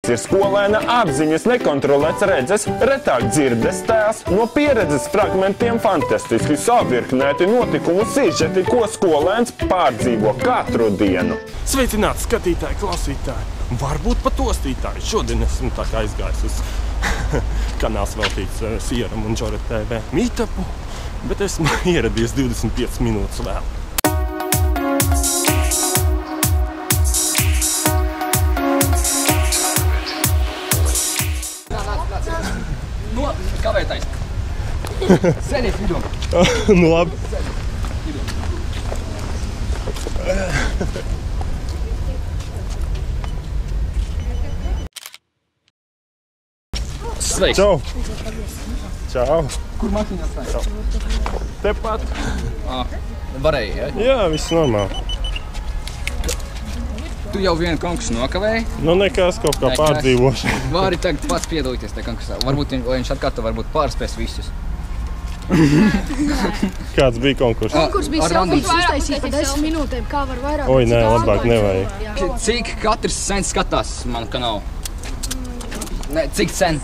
Efekts ir skolēna apziņas, nekontrolēts redzes, retāk dzirdes tēls, no pieredzes fragmentiem fantastiski savirknēti notikumu sižeti, ko skolēns pārdzīvo katru dienu. Sveicināti skatītāji, klausītāji, varbūt pat ostītāji. Šodien esmu tā kā aizgājis uz kanāls veltīts Sieram un Džore TV meetupu, bet esmu ieradies 25 minūtes vēl. Kavētais. Sēdiet vidū. Nu labi. Sveiks. Čau. Čau. Kur mašīna atstāja? Tepat. Varēja, ja? Jā, viss normāli. Tu jau vienu konkursu nokavēji. Nu nekas, kaut kā pārdzīvoši. Vari tagad pats piedalīties tajā konkursā. Varbūt viņš atkārto, varbūt pārspēs visus. Kāds bija konkurss? Konkurs bija selfijas uztaisīt pa 10 minūtēm, kā var vairāk. Oi, nē, labāk nevajag. Cik katrs sen skatās manu kanālu? Ne, cik sen?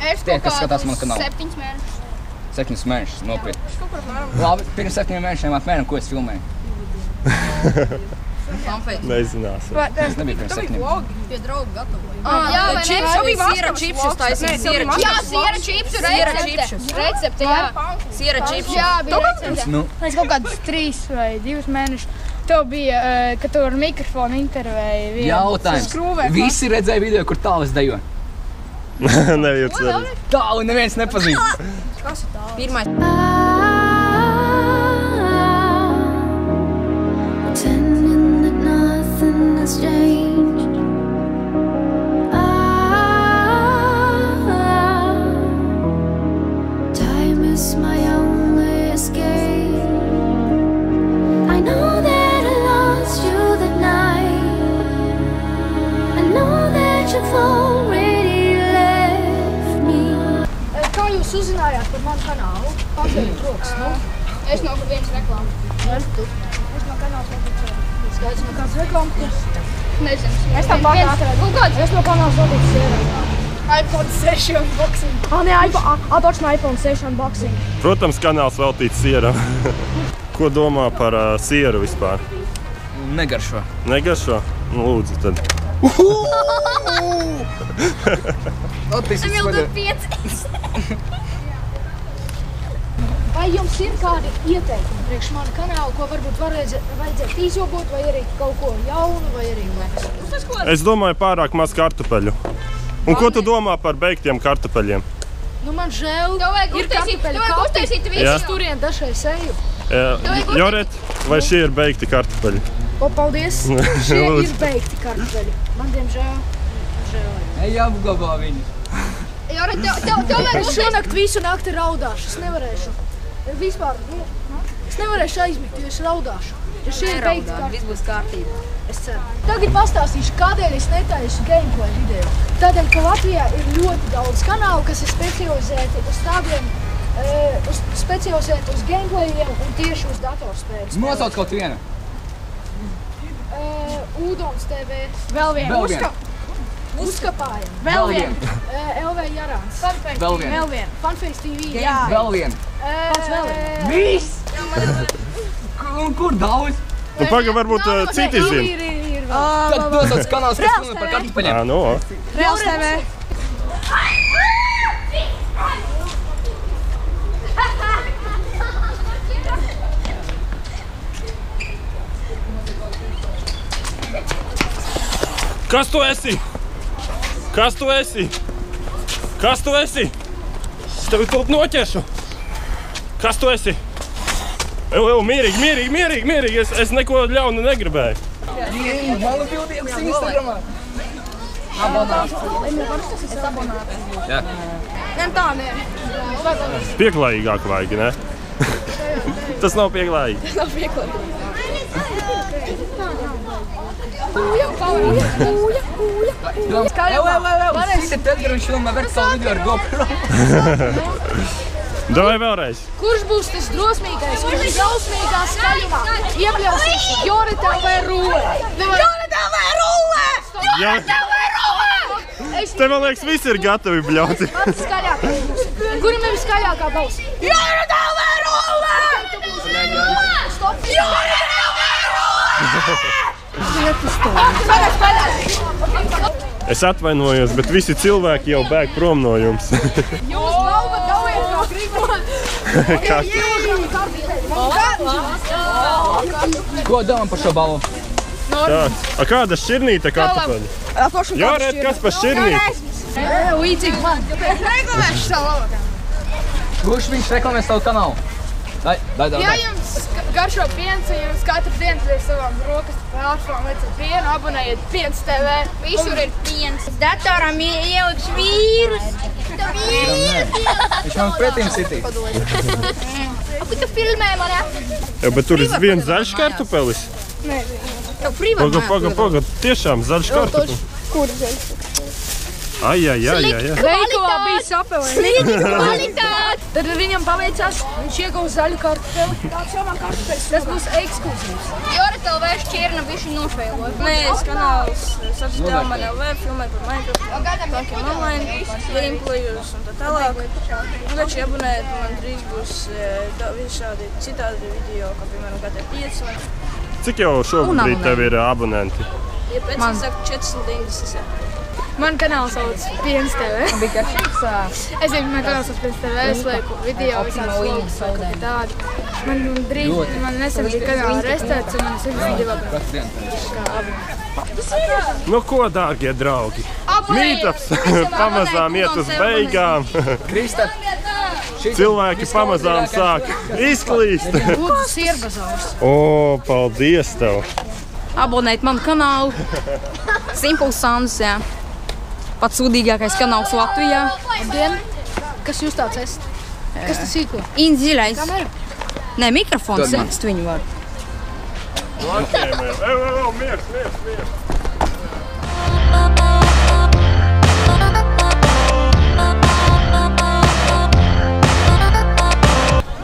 Tie, kas skatās manu kanālu? 7 mēnešus. 7 mēnešus, nopietni. Labi, pirms 7 mēnešiem apmēram, ko es filmēju? Nezināsim. Tas nebija pirms 7. Pie draugu gatavoju. Jā, vai čips, ne? bija siera čipsus taisīt. Jā, siera čipsus. Recepte, jā. Siera čipsus. Jā, bija recepte. Nu. Mēs kaut kādus 3 vai 2 mēnešus. Tev bija, ka tu ar mikrofonu intervēji vienu. Jautājums. Visi redzēja video, kur tālis dejo? Neviens arī. Tālu neviens nepazīst. Kas ir tā? Pirmais. Has changed. Time is my only escape. I know that I lost you that night. I know that you've already left me. Kā jūs uzzinājāt par manu kanālu? Pakeliet rokas, nu? Es no vienas reklāmas. Es no kanāls veltīts. Skaidrs, no kāds reklāmas? Nezinu. Es tā pār atradu. Es no kanāls veltīts Sieram. iPhone 6 unboxing. Nē, точно iPhone 6 unboxing. Protams, kanāls veltīts Sieram. Ko domā par sieru vispār? Negaršo. Negaršo? Nu, lūdzu, tad. Samildot 5. Vai jums ir kādi ieteikumi priekš mana kanāla, ko varbūt vajadzētu izjobot, vai arī kaut ko jaunu, vai arī liekas? Es domāju, pārāk maz kartupeļu. Un ko tu domā par beigtiem kartupeļiem? Nu, man žēl, ir kartupeļu uztaisīt kapi, es turien dažreiz eju. Joret, vai šie ir beigti kartupeļi? O, paldies, šie ir beigti kartupeļi. Man diemžēl žēl. Ej, apglabā viņu. Jore, tev Es šonakt visu nakti raudāšu, es nevarēšu. Vispār, es nevarēšu aizmigt, jo es raudāšu. Ja šie ir beigti kartupeļi. Viss būs kārtībā. Es ceru. Tagad pastāstīšu, kādēļ es netaisu gameplay video. Tādēļ, ka Latvijā ir ļoti daudz kanālu, kas ir specializēti uz tādiem, specializēti uz gameplayiem un tieši uz datorspēles. Nosauc kaut vienu. Udons TV. Vēl vienu. Uzkapājam. Vēl vienu. LV Jarāns. Vēl vienu. Vēl vienu. Funface TV. Jā. Vēl vienu. Pats vēl vienu. Viss! Un kur daudz? Nu, paga varbūt citi zina. Ir vēl. Tad nosauc kanāls, kas runā par kartupeļiem. Nu. Reāls TV. Kas tu esi? Kas tu esi? Kas tu esi? Es tevi tūp noķeršu. Kas tu esi? Mierīgi. Es neko ļaunu negribēju. Manu bildības Instagramā. Abonāts. Es abonāts. Jā. Nē, tā, nē. Pieklājīgāk vajag, ne? Tas nav pieklājīgi. Tas nav pieklājīgi. Sita Edgar viņš filmē vertikālu video ar GoPro. Davai vēlreiz. Kurš būs tas drosmīgais, kurš drausmīgā skaļumā iekļausies Joreta vai Rullē? Joreta vai Rullē! Joreta vai Rullē! Te, man liekas, visi ir gatavi bļauti. Pats skaļākais būs. Kuram ir skaļākā balss? Es atvainojos, bet visi cilvēki jau bēg prom no jums. Jūs balvat daujiet, kā gribat. Ko domā par šo balvu? Tāds. A kāda šķirnīta kartupeļi? Jā, red, kas par šķirnīti? Līdzīgi man. Reklamēšu savu labākā. Kurš viņš reklamē savu kanālu? Dai. Ja jums garšo piens, ja jums katru dienu ir savām rokas pārfām līdz ar pienu, abonējiet Piens TV. Visur ir piens. Datoram ieliks vīrus. Viņš man pretīm sitīs. Tu filmē mani. Jā, bet tur ir viens zaļš kartupelis. Tev privāti. Paga, tiešām zaļš kartupelis. Kur zaļš? Ai. Veikalā bija sapelēns. Slikta kvalitāte. Tad viņam paveicās, viņš iegūs zaļu kartupeli. Tas būs ekskluzīvs. Joret LV šķirna bišķi nošveiloja. Nē, kanāls subsidēl man LV, filmēt par Minecraft, tākiem online, gameplayus un tā tālāk. Taču abonēt, man drīz būs visādi citādi video, kā piemēram GT5. Cik jau šobrīd tev ir abonenti? Ja precīzāk 490. Man kanāls sauc Piens TV. Man bija garšīgs. Es zinu, man kanāls sauc Piens TV, es lieku video, visādas vlogus vai kaut kā tādu. Man nesen bija kanāla restēts un man 72 abonenti. Nu ko, dārgie draugi? Meetups pamazām iet uz beigām. Krista. Cilvēki pamazām sāk izklīst. Lūdzu, sierbazārs. O, paldies tev. Abonēt manu kanālu. Simple Sounds, jā. Pats sūdīgākais kanāls Latvijā. Labdien! Kas jūs tāds esat? Kas tas īko? Indziļais. Kamera? Nē, mikrofons, sekst viņu var. Miers.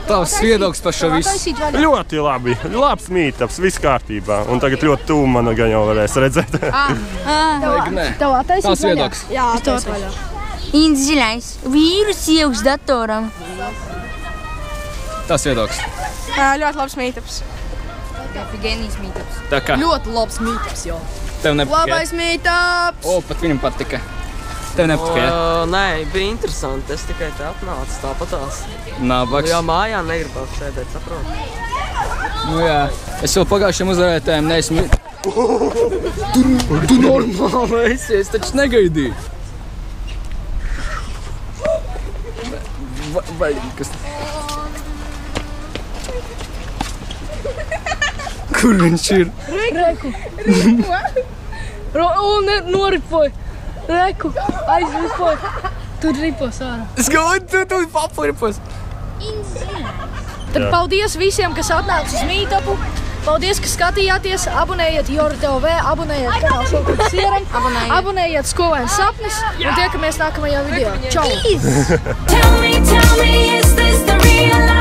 Tavs viedoklis par šo visu. Ļoti labi. Labs meetups, viss kārtībā. Un tagad ļoti tuvu man gan jau varēs redzēt. Tev attaisīt Tavs viedoklis. Jā, attaisīt vaļā. Indziļais. Vīrus ievš datoram. Tavs viedoklis. Ļoti labs meetups. Genijs meetups. Tā kā Ļoti labs meetups, jo. tev nepatika. Labais meetups! O, pat viņam patika. Tev nepatika, jā? Nē, bija interesanti. Es tikai te atnācu tāpatās. Nabaks. Jā, mājā negribētu sēdēt, saprotu. Nu jā, es vēl pagājušajam uzvarētājiem neesmu... Tu normāli esi, es taču negaidīju. Vai, kas... Kur viņš ir? Reku. Noripoja. Reku. Aizripoja. Tur ripos ārā. Es gaudu, tu papuripos. Tad paldies visiem, kas atnāca uz meetupu. Paldies, ka skatījāties. Abonējiet Joret LV, abonējiet kanālu Šokrīt Sieram, abonējiet Skolēns sapnis un tiekamies nākamajā video. Čau! Tell me, is this the real life?